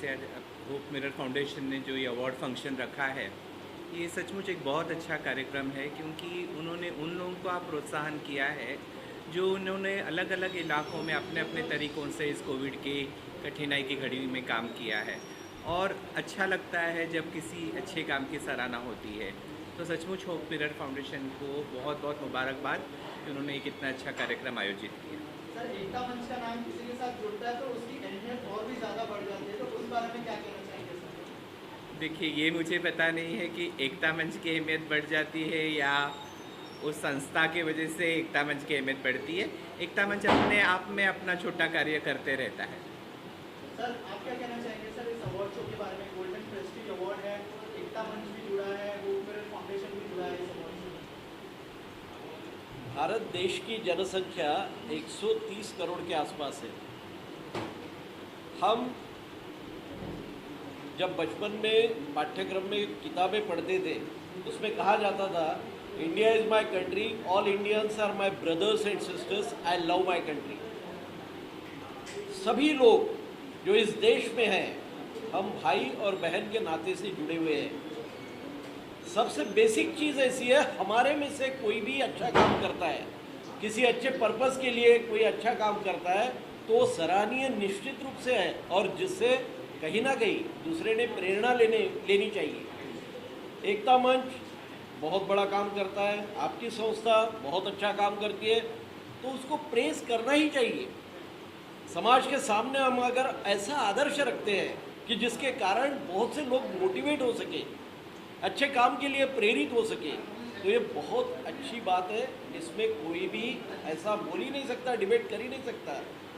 से आज hope mirror foundation ने जो ये अवार्ड फंक्शन रखा है, ये सचमुच एक बहुत अच्छा कार्यक्रम है, क्योंकि उन्होंने उन लोगों को प्रोत्साहन किया है जो उन्होंने अलग अलग इलाकों में अपने अपने तरीक़ों से इस कोविड की कठिनाई की घड़ी में काम किया है। और अच्छा लगता है जब किसी अच्छे काम की सराहना होती है। तो सचमुच होप मिरर फाउंडेशन को बहुत बहुत मुबारकबाद कि उन्होंने एक इतना अच्छा कार्यक्रम आयोजित किया। सर, एकता मंच का नाम किसी के साथ जुड़ता है तो उसकी अहमियत और भी ज़्यादा बढ़ जाती है, तो उस बारे में क्या कहना चाहेंगे सर? देखिए, ये मुझे पता नहीं है कि एकता मंच की अहमियत बढ़ जाती है या उस संस्था की वजह से एकता मंच की अहमियत बढ़ती है। एकता मंच अपने आप में अपना छोटा कार्य करते रहता है। सर, आप क्या कहना चाहेंगे सर इस अवार्ड शो के बारे में? गोल्डन प्रेस्टीज अवार्ड है, एकता मंच भी जुड़ा है, होप मिरर फाउंडेशन भी जुड़ा है इस अवार्ड शो में। भारत देश की जनसंख्या 130 करोड़ के आसपास है। हम जब बचपन में पाठ्यक्रम में किताबें पढ़ते थे, उसमें कहा जाता था, India is my country, all Indians are my brothers and sisters, I love my country. सभी लोग जो इस देश में हैं, हम भाई और बहन के नाते से जुड़े हुए हैं। सबसे बेसिक चीज़ ऐसी है, हमारे में से कोई भी अच्छा काम करता है, किसी अच्छे पर्पस के लिए कोई अच्छा काम करता है, तो सराहनीय निश्चित रूप से है, और जिससे कहीं ना कहीं दूसरे ने प्रेरणा लेनी चाहिए। एकता मंच बहुत बड़ा काम करता है, आपकी संस्था बहुत अच्छा काम करती है, तो उसको प्रेस करना ही चाहिए। समाज के सामने हम अगर ऐसा आदर्श रखते हैं कि जिसके कारण बहुत से लोग मोटिवेट हो सके, अच्छे काम के लिए प्रेरित हो सके, तो ये बहुत अच्छी बात है। इसमें कोई भी ऐसा बोल ही नहीं सकता, डिबेट कर ही नहीं सकता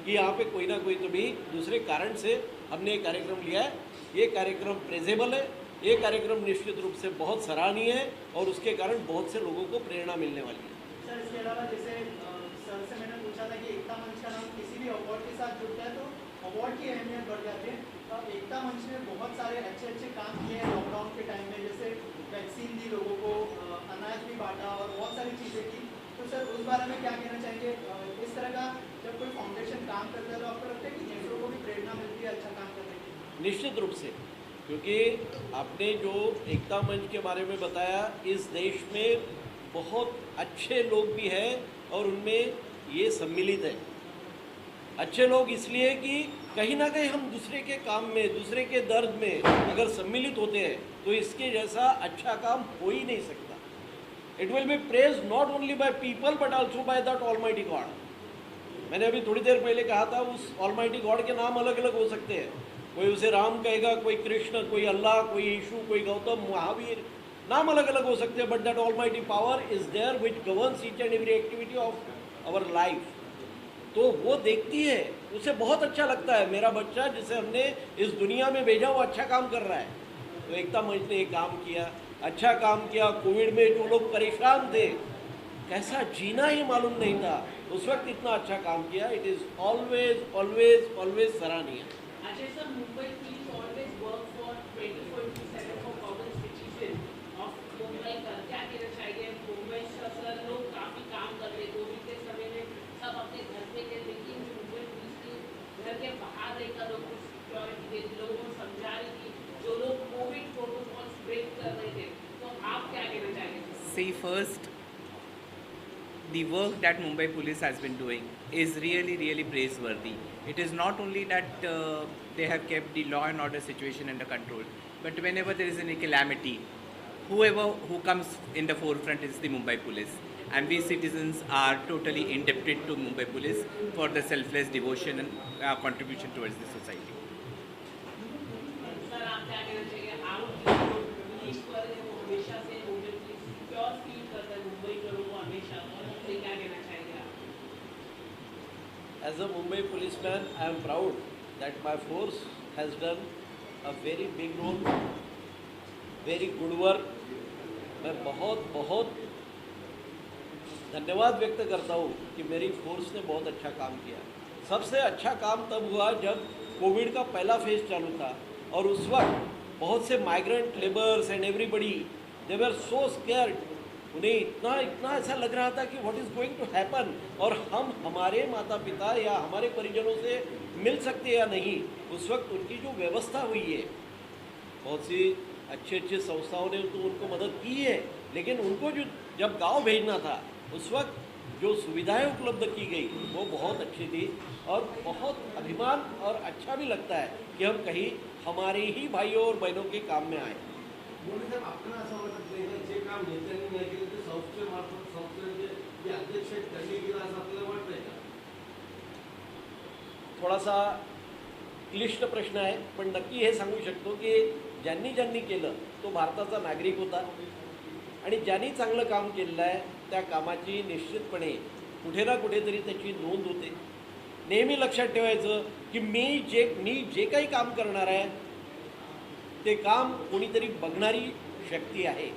कि यहाँ पे कोई ना कोई तो भी दूसरे कारण से हमने ये कार्यक्रम लिया है। ये कार्यक्रम प्रेजेबल है, ये कार्यक्रम निश्चित रूप से बहुत सराहनीय है, और उसके कारण बहुत से लोगों को प्रेरणा मिलने वाली है। सर, इसके अलावा जैसे सर से मैंने पूछा था कि एकता मंच का नाम किसी भी अवार्ड के साथ जुड़ता है तो अवार्ड की अहमियत बढ़ जाती है। तो अब एकता मंच ने बहुत सारे अच्छे अच्छे काम किए हैं लॉकडाउन के टाइम में, जैसे वैक्सीन दी लोगों को, अनाज भी बांटा और बहुत सारी चीज़ें की। तो सर, उस बारे में क्या कहना चाहेंगे? इस तरह का जब कोई फाउंडेशन काम करता है तो आपको लगता है कि दूसरों को भी प्रेरणा मिलती है अच्छा काम करने की? निश्चित रूप से, क्योंकि आपने जो एकता मंच के बारे में बताया, इस देश में बहुत अच्छे लोग भी हैं और उनमें ये सम्मिलित है। अच्छे लोग इसलिए कि कहीं ना कहीं हम दूसरे के काम में, दूसरे के दर्द में अगर सम्मिलित होते हैं, तो इसके जैसा अच्छा काम हो ही नहीं सकता। It will be praise not only by people but also by that almighty God. मैंने अभी थोड़ी देर पहले कहा था, उस ऑलमाइटी गॉड के नाम अलग अलग हो सकते हैं। कोई उसे राम कहेगा, कोई कृष्ण, कोई अल्लाह, कोई यीशु, कोई गौतम, महावीर, नाम अलग अलग हो सकते हैं, but that almighty power is there which governs each and every activity of our life. तो वो देखती है, उसे बहुत अच्छा लगता है, मेरा बच्चा जिसे हमने इस दुनिया में भेजा वो अच्छा काम कर रहा है। तो एकता मंच ने ये काम किया, अच्छा काम किया। कोविड में जो लोग परेशान थे, कैसा जीना ही मालूम नहीं था, उस वक्त इतना अच्छा काम किया। It is always always always सराहनीय। Ajay sir, Mumbai police always work for 24/7 for common citizen of Mumbai का क्या कहना चाहिए? मुंबई सर लोग काफ़ी काम कर रहे, कोविड के समय में सब अपने घर पे थे, लेकिन मुंबई पुलिस की घर के बाहर रहकर लोगों को सिक्योरिटी देती, लोगों को समझा रही थी, जो लोग कोविड प्रोटोकॉल्स ब्रेक कर रहे थे। तो आप क्या कहना चाहेंगे? See, first, the work that Mumbai Police has been doing is really praiseworthy. It is not only that they have kept the law and order situation under control, but whenever there is any calamity, who comes in the forefront is the Mumbai Police, and we citizens are totally indebted to Mumbai Police for the selfless devotion and contribution towards the society. Sir, आप क्या कहना चाहिए? आप police पर हमेशा से Mumbai police secure feel करता है, मुंबई के लोगों को हमेशा, तो क्या कहना चाहेंगे आप? As a Mumbai policeman, I am proud that my force has done a very big role, very good work. मैं बहुत बहुत धन्यवाद व्यक्त करता हूँ कि मेरी फोर्स ने बहुत अच्छा काम किया। सबसे अच्छा काम तब हुआ जब कोविड का पहला फेज चालू था, और उस वक्त बहुत से migrant labours and everybody they were so scared. उन्हें इतना ऐसा लग रहा था कि what is going to happen, और हम हमारे माता पिता या हमारे परिजनों से मिल सकते या नहीं। उस वक्त उनकी जो व्यवस्था हुई है, बहुत सी अच्छे अच्छे संस्थाओं ने तो उनको मदद की है, लेकिन उनको जो जब गांव भेजना था उस वक्त जो सुविधाएं उपलब्ध की गई वो बहुत अच्छी थी और बहुत अभिमान और अच्छा भी लगता है कि हम कहीं हमारे ही भाइयों और बहनों के काम में आए। म्हणून साहेब आपल्याला असं वाटत नाही का जे काम नेत्यांनी नाही केलं ते संस्थेमार्फत संस्थेचे जे अध्यक्ष आहेत त्यांनी केलं असं आपल्याला वाटतंय का? थोडासा क्लिष्ट प्रश्न आहे, पण नक्की हे सांगू शकतो की ज्यांनी ज्यांनी केलं तो भारताचा नागरिक होता आणि ज्यांनी चांगलं काम केलेलं आहे त्या कामाची निश्चितपणे कुठे ना कुठेतरी त्याची नोंद होते। नेहमी लक्षात ठेवायचं की मी जे काही काम करणार आहे ते काम कोणीतरी बघणारी शक्ती आहे।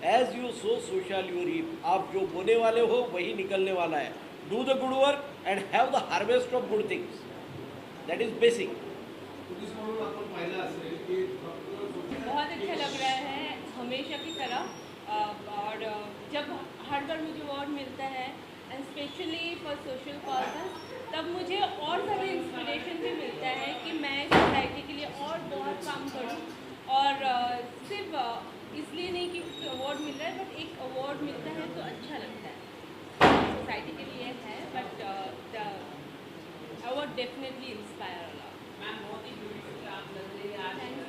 As you sow so shall you reap, आप जो बोने वाले हो वही निकलने वाला है। Do the good work and have the harvest of good things, that is basic. Police म्हणून आपण पाहिलं असेल की बहुत अच्छा लग रहा है हमेशा की तरह, और जब हर बार मुझे अवार्ड मिलता है and specially for social causes, तब मुझे और ज़्यादा इंस्पिरेशन भी मिलता है कि मैं सोसाइटी के लिए और बहुत काम करूं। और सिर्फ इसलिए नहीं कि अवार्ड मिल रहा है, बट एक अवार्ड मिलता है तो अच्छा लगता है। सोसाइटी के लिए है, but the award definitely inspire a lot. Ma'am बहुत ही ब्यूटीफुल आप लग रही है आज में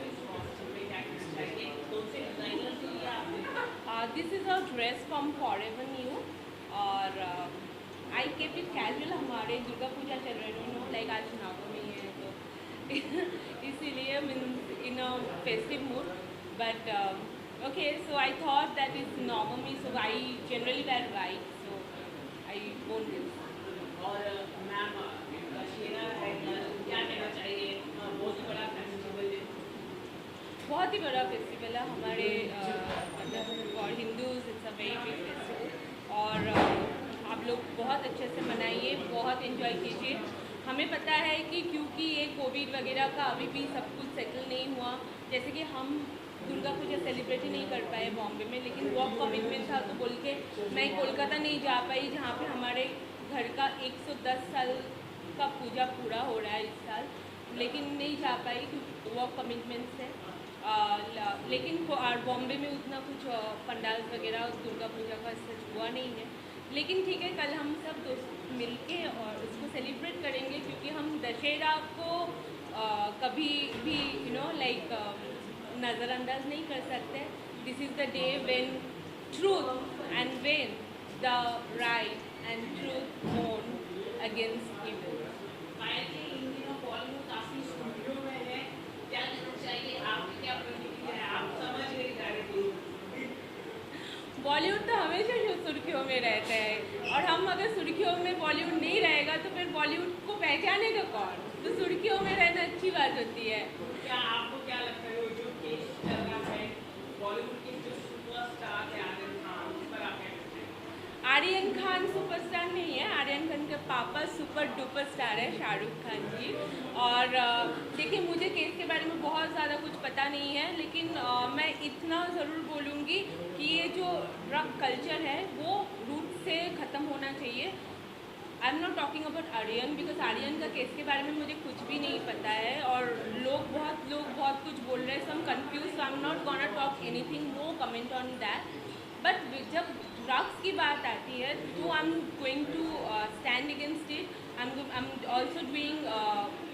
क्या कहना चाहिए, कौन से डिजाइनर से लिया आपने? This is a dress from forever new, और आई केप इट कैजुअल। हमारे दुर्गा पूजा चल रहे नो लाइक आज नवमी है तो इसीलिए means in a festive mood, but okay so I thought that is Navami, so I generally wear white, so I won't this. और ma'am Dussehra है, क्या कहना चाहिए, बहुत ही बड़ा फेस्टिवल है। बहुत ही बड़ा फेस्टिवल है हमारे, मतलब for Hindus it's a very big festival, और आप लोग बहुत अच्छे से मनाइए, बहुत एंजॉय कीजिए। हमें पता है कि क्योंकि ये कोविड वगैरह का अभी भी सब कुछ सेटल नहीं हुआ, जैसे कि हम दुर्गा पूजा सेलिब्रेट ही नहीं कर पाए बॉम्बे में, लेकिन वर्क कमिटमेंट था तो बोल के मैं कोलकाता नहीं जा पाई, जहाँ पे हमारे घर का 110 साल का पूजा पूरा हो रहा है इस साल, लेकिन नहीं जा पाई क्योंकि वर्क कमिटमेंट से। लेकिन बॉम्बे में उतना कुछ पंडाल्स वगैरह दुर्गा पूजा का सच हुआ नहीं है, लेकिन ठीक है, कल हम सब दोस्त मिलके और उसको सेलिब्रेट करेंगे, क्योंकि हम दशहरा को कभी भी लाइक नज़रअंदाज नहीं कर सकते। This is the day when truth and when the right and truth won against evil. Finally इन दिनों बॉलीवुड काफी सुर्खियों में है, क्या कहना चाहिए, आपकी क्या प्रतिक्रिया है, आप समझ गए डायरेक्टली? बॉलीवुड तो हमेशा सुर्खियों में रहता है, और हम अगर सुर्खियों में बॉलीवुड नहीं रहेगा तो फिर बॉलीवुड को पहचानेगा कौन? तो सुर्खियों में रहना अच्छी बात होती है। क्या आपको क्या लगता है वो जो केस चल रहा है बॉलीवुड के जो सुपरस्टार है आर्यन खान, उस पर आप क्या कहते हैं? आर्यन खान सुपरस्टार नहीं है, आर्यन खान के पापा सुपर डुपर स्टार है शाहरुख खान जी। और देखिए, मुझे केस के बारे में बहुत ज़्यादा कुछ पता नहीं है, लेकिन मैं इतना ज़रूर बोलूँगी कि ये जो ड्रग कल्चर है वो रूट से ख़त्म होना चाहिए। I am not talking about Aryan, because Aryan का केस के बारे में मुझे कुछ भी नहीं पता है, और लोग बहुत कुछ बोल रहे हैं, so I am confuse, so I am not gonna talk anything, no comment on that. But जब ड्रग्स की बात आती है तो I am going to stand against it. I am also doing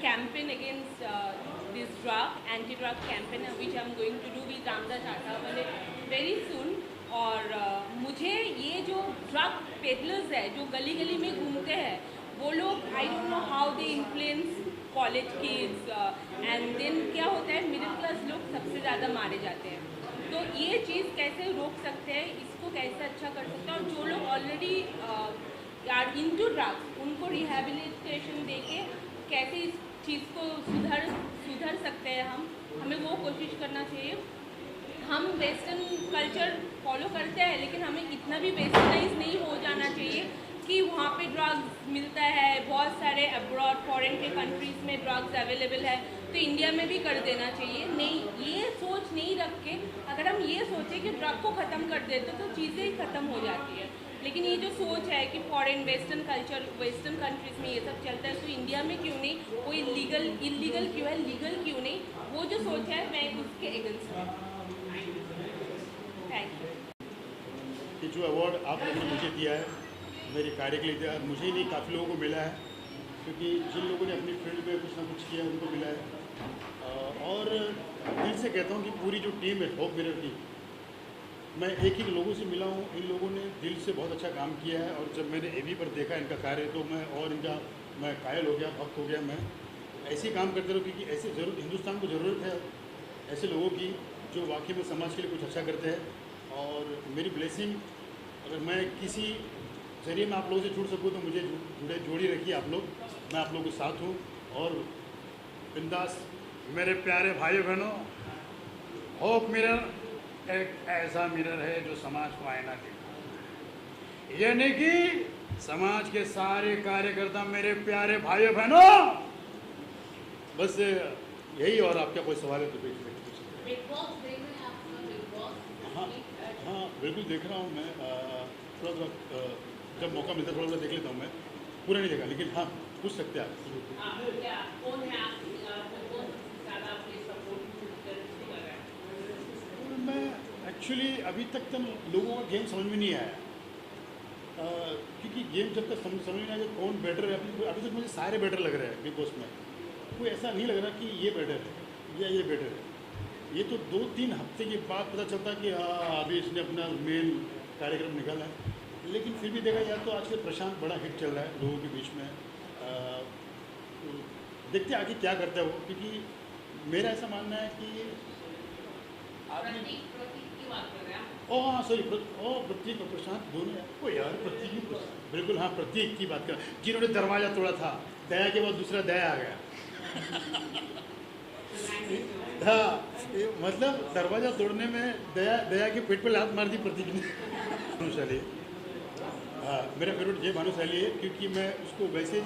campaign against this drug, anti drug campaign, which I am going to do with Ramdas Athawale very soon. और मुझे ये जो ड्रग पेडलर्स है जो गली गली में घूमते हैं, वो लोग I don't know how they influence college kids, and then क्या होता है, मिडिल क्लास लोग सबसे ज़्यादा मारे जाते हैं। तो ये चीज़ कैसे रोक सकते हैं, इसको कैसे अच्छा कर सकते हैं, और जो लोग ऑलरेडी आर इनटू ड्रग्स उनको रिहेबिलिटेशन देके कैसे इस चीज़ को सुधर सकते हैं, हमें वो कोशिश करना चाहिए। हम वेस्टर्न कल्चर फॉलो करते हैं, लेकिन हमें इतना भी वेस्टर्नाइज नहीं हो जाना चाहिए कि वहाँ पे ड्रग्स मिलता है, बहुत सारे अब्रॉड फॉरेन के कंट्रीज़ में ड्रग्स अवेलेबल है, तो इंडिया में भी कर देना चाहिए। नहीं, ये सोच नहीं रख के अगर हम ये सोचें कि ड्रग को ख़त्म कर देते तो चीज़ें ही ख़त्म हो जाती है, लेकिन ये जो सोच है कि foreign western culture, western countries में ये सब चलता है तो इंडिया में क्यों नहीं, कोई इलीगल क्यों है, लीगल क्यों नहीं, वो जो सोच है मैं उसके अगेंस्ट हूँ। Thank you. कि जो अवार्ड आप लोगों ने मुझे दिया है मेरे कार्य के लिए दिया, मुझे ही नहीं काफ़ी लोगों को मिला है, क्योंकि जिन लोगों ने अपनी फील्ड में कुछ ना कुछ किया उनको मिला है। और दिल से कहता हूँ कि पूरी जो टीम है होप मिरर की, मैं एक ही लोगों से मिला हूँ, इन लोगों ने दिल से बहुत अच्छा काम किया है। और जब मैंने एवी पर देखा इनका कार्य तो मैं कायल हो गया, भक्त हो गया। मैं ऐसे ही काम करते रहो, क्योंकि ऐसे हिंदुस्तान को ज़रूरत है ऐसे लोगों की जो वाकई में समाज के लिए कुछ अच्छा करते हैं। और मेरी ब्लेसिंग, अगर मैं किसी जरिए में आप लोगों से जुड़ सकूँ तो मुझे जोड़ी रखिए आप लोग, मैं आप लोगों के साथ हूँ। और बिंदास मेरे प्यारे भाइयों बहनों, होप मिरर एक ऐसा मिरर है जो समाज को आईना देता है। यानी कि समाज के सारे कार्यकर्ता मेरे प्यारे भाइयों बहनों, बस यही। और आपका कोई सवाल है तो पूछ सकते। बिग बॉस देख रहे हैं आप? Big boss? हाँ बिल्कुल देख रहा हूँ मैं। थोड़ा जब मौका मिलता है थोड़ा देख लेता हूँ मैं, पूरा नहीं देखा, लेकिन हाँ पूछ सकते हैं आप। क्या कौन है आप, कौन ज़्यादा अपने सपोर्ट कर रहा है? मैं एक्चुअली अभी तक तो लोगों का गेम समझ में नहीं आया, क्योंकि गेम जब तक समझ में नहीं आया कौन बेटर है। अभी तक मुझे सारे बेटर लग रहे हैं बिग बॉस में, कोई ऐसा नहीं लग रहा कि ये बेटर है या ये बेटर है। ये तो 2-3 हफ्ते के बाद पता चलता कि हाँ अभी इसने अपना मेन कार्यक्रम निकाला है। लेकिन फिर भी देखा जाए तो आजकल प्रशांत बड़ा हिट चल रहा है लोगों के बीच में। देखते आगे क्या करता है वो, क्योंकि मेरा ऐसा मानना है कि प्रतीक की बात कर रहे हैं आप? ओ हाँ सॉरी, प्रतीक और प्रशांत दोनों हैं। ओ यार प्रतीक ही बिल्कुल, हाँ प्रतीक की बात कर, जिन्होंने दरवाज़ा तोड़ा था। दया के बाद दूसरा दया आ गया। हाँ मतलब दरवाज़ा तोड़ने में दया के पेट पे लात मार दी प्रतीक ने। भानुशाली, हाँ मेरा फेवरेट जय भानुशाली है, क्योंकि मैं उसको वैसे ही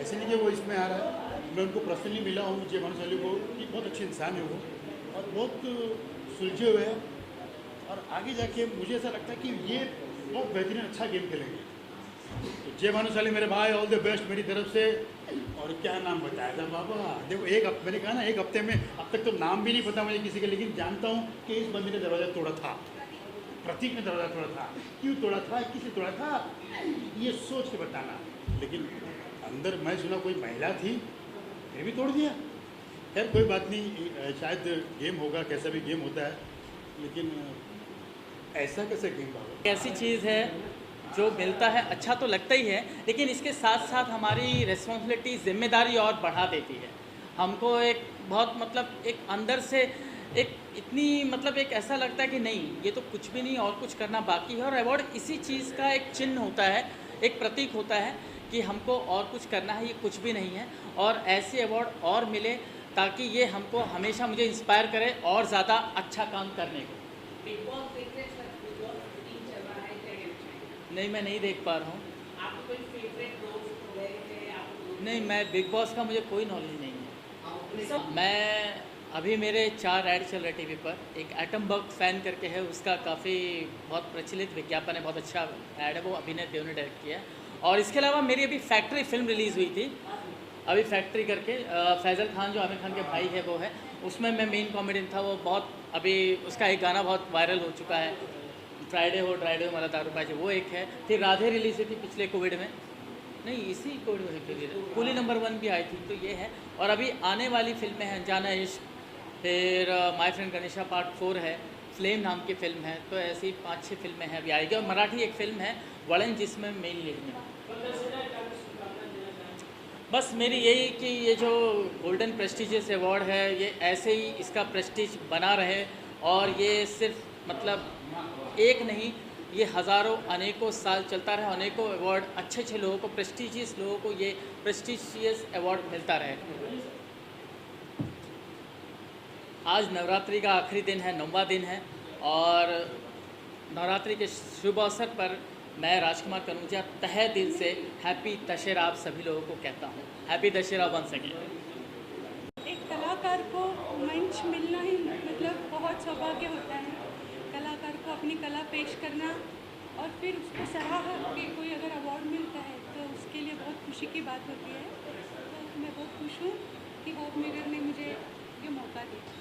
ऐसे नहीं कि वो इसमें आ रहा है, मैं उनको पर्सनली मिला हूँ जय भानुशाली को, कि बहुत अच्छे इंसान है वो और बहुत सुलझे हुए हैं। और आगे जाके मुझे ऐसा लगता है कि ये बहुत बेहतरीन अच्छा गेम खेलेंगे। तो जय भानुशाली मेरे भाई, ऑल द बेस्ट मेरी तरफ से। और क्या नाम बताया था बाबा, देखो मैंने कहा ना 1 हफ्ते में, अब तक तो नाम भी नहीं पता मुझे किसी का, लेकिन जानता हूँ कि इस बंदे ने दरवाज़ा तोड़ा था, प्रतीक ने दरवाज़ा तोड़ा था। क्यों तोड़ा था, किसे तोड़ा था, ये सोच के बताना। लेकिन अंदर मैं सुना कोई महिला थी, फिर भी तोड़ दिया। खैर कोई बात नहीं, शायद गेम होगा, कैसा भी गेम होता है, लेकिन ऐसा कैसे गेम होगा। ऐसी चीज़ है जो मिलता है अच्छा तो लगता ही है, लेकिन इसके साथ साथ हमारी रिस्पॉन्सिबिलिटी, जिम्मेदारी और बढ़ा देती है हमको। एक बहुत मतलब एक अंदर से एक इतनी मतलब एक ऐसा लगता है कि नहीं ये तो कुछ भी नहीं और कुछ करना बाकी है। और अवार्ड इसी चीज़ का एक चिन्ह होता है, एक प्रतीक होता है कि हमको और कुछ करना है, ये कुछ भी नहीं है। और ऐसे अवार्ड और मिले ताकि ये हमको हमेशा मुझे इंस्पायर करे और ज़्यादा अच्छा काम करने को। बिग बॉस देख रहे हैं सर? बिग बॉस 15 चल रहा है, क्या कहना चाहिए? नहीं मैं नहीं देख पा रहा हूँ। आपको कोई फेवरेट दोस्त वगैरह है? आपको नहीं मैं बिग बॉस का मुझे कोई नॉलेज नहीं है। मैं अभी मेरे 4 ऐड चल रहे टीवी पर। एक एटम बग फैन करके है, उसका काफ़ी बहुत प्रचलित विज्ञापन है, बहुत अच्छा ऐड है, वो अभिनय देव ने डायरेक्ट किया है। और इसके अलावा मेरी अभी फैक्ट्री फिल्म रिलीज़ हुई थी, अभी फैक्ट्री करके, फैज़ल खान जो आमिर खान के भाई है वो है, उसमें मैं मेन कॉमेडियन था। वो बहुत अभी उसका एक गाना बहुत वायरल हो चुका है, फ्राइडे हो ड्राइडे हो हमारा दारू पाजे, वो एक है। फिर राधे रिलीज़ हुई थी पिछले कोविड में, नहीं इसी कोविड में फिर कूली नंबर 1 भी आई थी, तो ये है। और अभी आने वाली फिल्में हैं अनजाना इश्क, फिर माय फ्रेंड गणेशा पार्ट 4 है, फ्लेम नाम की फ़िल्म है। तो ऐसी 5-6 फिल्में हैं अभी आएगी। और मराठी एक फ़िल्म है वड़न, जिसमें मेन लीड में। बस मेरी यही कि ये जो गोल्डन प्रेस्टिजियस अवार्ड है ये ऐसे ही इसका प्रेस्टिज बना रहे, और ये सिर्फ मतलब एक नहीं, ये हज़ारों अनेकों साल चलता रहे। अनेकों अवार्ड अच्छे अच्छे लोगों को, प्रेस्टिजियस लोगों को ये प्रेस्टिजियस अवार्ड मिलता रहे। आज नवरात्रि का आखिरी दिन है, 9वां दिन है, और नवरात्रि के शुभ अवसर पर मैं राजकुमार कनौजिया तहे दिल से हैप्पी दशहरा आप सभी लोगों को कहता हूँ। Happy Dussehra once again. एक कलाकार को मंच मिलना ही मतलब बहुत सौभाग्य होता है। कलाकार को अपनी कला पेश करना और फिर उसको सराहा कि कोई अगर अवार्ड मिलता है तो उसके लिए बहुत खुशी की बात होती है। तो मैं बहुत खुश हूँ कि होप मिरर ने मुझे ये मौका दिया।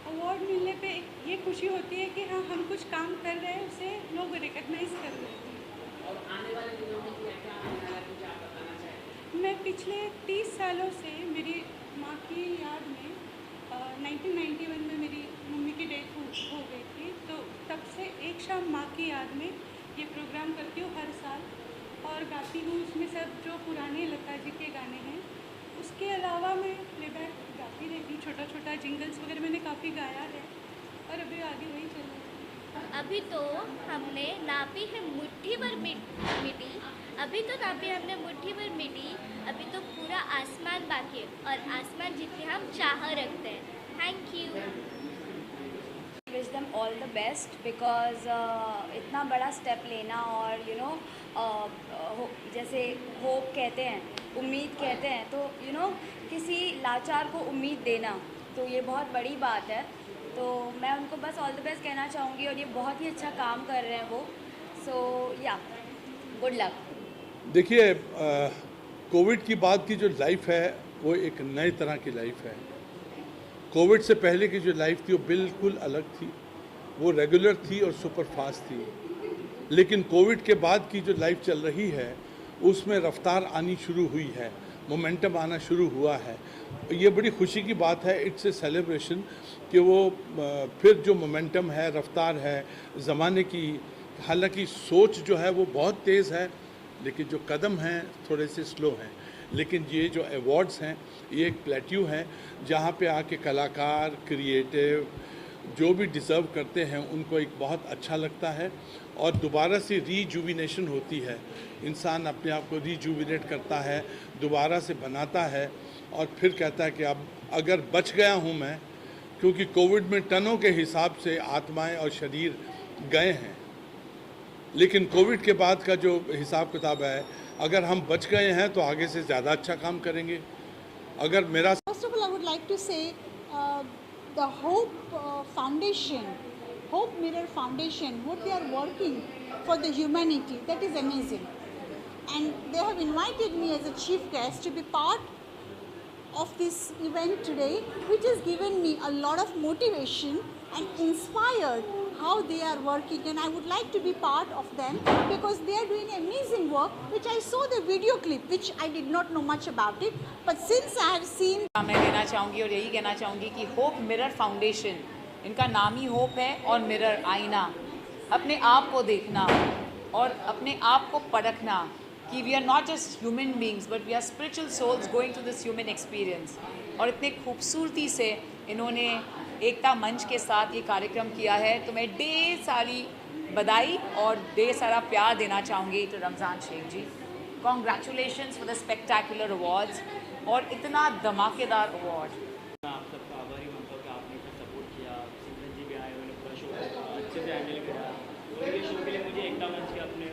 अवार्ड मिलने पे ये खुशी होती है कि हाँ हम कुछ काम कर रहे हैं, उसे लोग रिकग्नाइज कर रहे हैं। और आने वाले दिनों में क्या आने वाला कुछ आप बताना चाहेंगे? मैं पिछले 30 सालों से मेरी माँ की याद में 1991 में मेरी मम्मी की डेथ हो गई थी, तो तब से एक शाम माँ की याद में ये प्रोग्राम करती हूँ हर साल और गाती हूँ। उसमें सब जो पुराने लता जी के गाने हैं, उसके अलावा मैं प्लेबैक गाती रहती हूँ। छोटा छोटा जिंगल्स वगैरह मैंने काफ़ी गाया है और अभी आगे वही चल रहा है। अभी तो हमने नापी है मुट्ठी भर मिट्टी, अभी तो नापी हमने मुट्ठी भर मिट्टी, अभी तो पूरा आसमान बाकी है और आसमान जितनी हम चाह रखते हैं। Thank you. Wish them all the best because इतना बड़ा स्टेप लेना और जैसे होप कहते हैं, उम्मीद कहते हैं, तो किसी लाचार को उम्मीद देना, तो ये बहुत बड़ी बात है। तो मैं उनको बस ऑल द बेस्ट कहना चाहूँगी और ये बहुत ही अच्छा काम कर रहे हैं वो। सो या गुड लक। देखिए, कोविड की बाद की जो लाइफ है वो एक नए तरह की लाइफ है। कोविड से पहले की जो लाइफ थी वो बिल्कुल अलग थी, वो रेगुलर थी और सुपर फास्ट थी। लेकिन कोविड के बाद की जो लाइफ चल रही है उसमें रफ्तार आनी शुरू हुई है, मोमेंटम आना शुरू हुआ है। ये बड़ी खुशी की बात है। इट्स ए सेलिब्रेशन कि वो फिर जो मोमेंटम है, रफ्तार है ज़माने की। हालांकि सोच जो है वो बहुत तेज़ है, लेकिन जो कदम हैं थोड़े से स्लो हैं। लेकिन ये जो अवार्ड्स हैं ये एक प्लेट्यू है जहाँ पे आके कलाकार, क्रिएटिव जो भी डिज़र्व करते हैं उनको एक बहुत अच्छा लगता है और दोबारा से रीजुविनेशन होती है। इंसान अपने आप को रीजुविनेट करता है, दोबारा से बनाता है और फिर कहता है कि अब अगर बच गया हूँ मैं, क्योंकि कोविड में टनों के हिसाब से आत्माएं और शरीर गए हैं, लेकिन कोविड के बाद का जो हिसाब किताब है, अगर हम बच गए हैं तो आगे से ज़्यादा अच्छा काम करेंगे। अगर मेरा First of all, I would like to say the Hope Foundation, Hope Mirror Foundation, what they are working for the humanity, that is amazing. And they have invited me as a chief guest to be part of this event today, which has given me a lot of motivation and inspired how they are working, and I would like to be part of them because they are doing amazing work, which I saw the video clip, which I did not know much about it, but since I have seen. मैं कहना चाहूँगी और यही कहना चाहूँगी कि hope mirror foundation, इनका नाम ही होप है और मिरर आईना, अपने आप को देखना और अपने आप को परखना कि we are not just human beings but we are spiritual souls going to this human experience. और इतने खूबसूरती से इन्होंने एकता मंच के साथ ये कार्यक्रम किया है, तो मैं ढेर सारी बधाई और ढेर सारा प्यार देना चाहूँगी तो Ramzan Shaikh ji. Congratulations for the spectacular awards और इतना धमाकेदार अवार्ड। मैं आप सबका आभारी मानता हूँ कि आपने इतना सपोर्ट किया। सिमरन जी भी आए, उन्होंने पूरा शो अच्छे से हैंडल किया और ये शो के लिए मुझे एकता मंच के अपने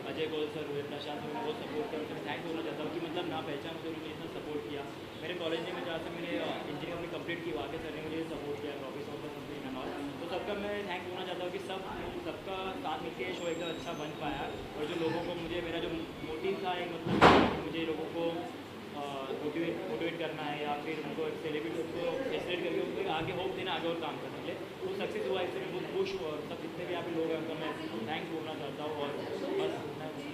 अजय गोल सर हुए, प्रशांत सर ने बहुत सपोर्ट किया। उनको थैंक बोलना चाहता हूँ कि मतलब ना पहचान से उन्होंने इतना सपोर्ट किया। मेरे कॉलेज में जहाँ से मैंने इंजीनियरिंग अपनी कंप्लीट की, वहाँ के सर ने मुझे सपोर्ट किया, प्रोफेसर का कंप्लीट एंड ऑल। तो सबका मैं थैंक बोलना चाहता हूँ कि सबका साथ मिलकर शो एकदम अच्छा बन पाया और जो लोगों को मुझे मेरा जो मोटिव था एक मतलब मुझे लोगों को मोटिवेट करना है या फिर उनको सेलिब्रेट उसको फैसिलेट करके उनको आगे होप देना, आगे और काम करने के लिए वो सक्सेस हुआ। इससे मैं बहुत खुश हुआ और सब जितने भी यहाँ पे लोग हैं उनका मैं थैंक्स बोलना चाहता हूँ। और बस थैंक यू।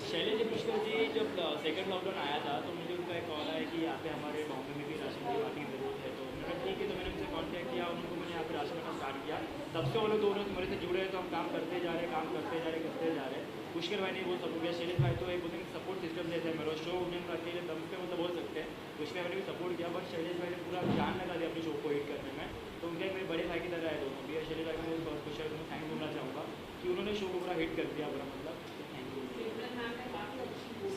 शैलेश जी पुष्कर जी जब सेकंड लॉकडाउन आया था तो मुझे उनका एक कॉल आया कि यहाँ पे हमारे बॉम्बे में भी राशन की बाटी की ज़रूरत है। तो मैंने ठीक है, तो मैंने उनसे कॉन्टैक्ट किया, उनको मैंने यहाँ पे राशन करना स्टार्ट किया। तब से वो लोग दोनों मेरे से जुड़े हैं, तो हम काम करते जा रहे हैं। पुष्कर भाई ने वो सपोर्ट किया, शैलेश भाई तो एक बोलते हैं सपोर्ट सिस्टम जैसे मेरा शो उन्हें करते हैं दम पे मतलब बोल सकते हैं। पुष्कर भाई ने भी सपोर्ट किया, बट शैलेश भाई ने पूरा जान लगा दिया अपने शो को हिट करने में। तो उनके मेरे बड़े भाई की तरह है दोनों भी। शैलेश भाई को पुष्कर को थैंक बोलना चाहूँगा कि उन्होंने शो को पूरा हिट कर दिया पूरा, मतलब थैंक यू।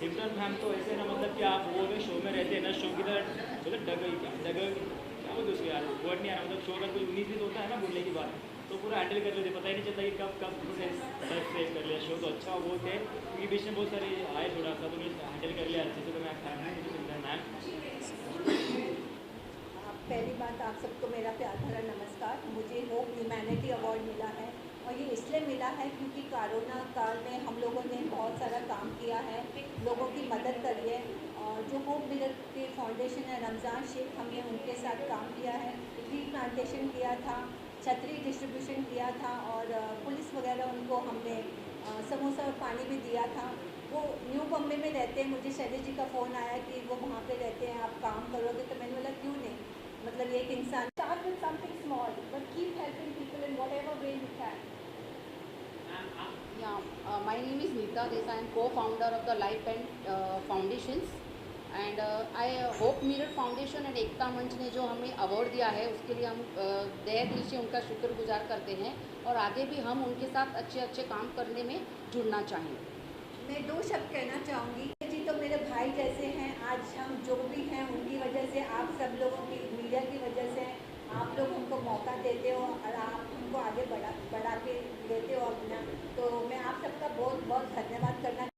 सिमरन मैम तो ऐसे ना मतलब कि आप वो शो में रहते हैं ना, शो की तरह मतलब डगर क्या बोलते उसके यार वर्ड नहीं आ रहा, मतलब शो का कोई 19-20 होता है ना बोलने की बात, तो पूरा हैंडल कर लेते, पता ही नहीं चलता कि कब उन्होंने सेव कर लिया शो। तो अच्छा वो थे क्योंकि बीच में बहुत सारे आए थोड़ा सा, तो उन्हें हैंडल कर लिया अच्छे से। तो मैं थैंक यू सिमरन मैम। पहली बात आप सबको मेरा प्यार भरा नमस्कार। मुझे होप ह्यूमैनिटी अवार्ड मिला है और ये इसलिए मिला है क्योंकि कोरोना काल में हम लोगों ने बहुत सारा काम किया है, लोगों की मदद करी है। और जो होप मिरर के फाउंडेशन है रमज़ान शेख, हमने उनके साथ काम किया है, ट्री प्लांटेशन किया था, छतरी डिस्ट्रीब्यूशन किया था और पुलिस वगैरह उनको हमने समोसा और पानी भी दिया था। वो न्यू बॉम्बे में रहते हैं, मुझे शैलेश जी का फ़ोन आया कि वो वहाँ पे रहते हैं, आप काम करोगे? तो मैंने बोला क्यों नहीं, मतलब एक इंसान start with something small but keep helping people in whatever way you can. My name is Neeta Desai. I am co-founder of the Life and Foundations and I Hope Mirror Foundation and एकता मंच ने जो हमें award दिया है उसके लिए हम तहे दिल से उनका शुक्रगुजार करते हैं और आगे भी हम उनके साथ अच्छे अच्छे काम करने में जुड़ना चाहेंगे। मैं दो शब्द कहना चाहूँगी जी, तो मेरे भाई जैसे हैं। आज हम जो भी हैं उनकी वजह से, आप सब लोगों की मीडिया की वजह से आप लोग हमको मौका देते हो और आप हमको आगे बढ़ा के लेते हो अपना, तो मैं आप सबका बहुत बहुत धन्यवाद करना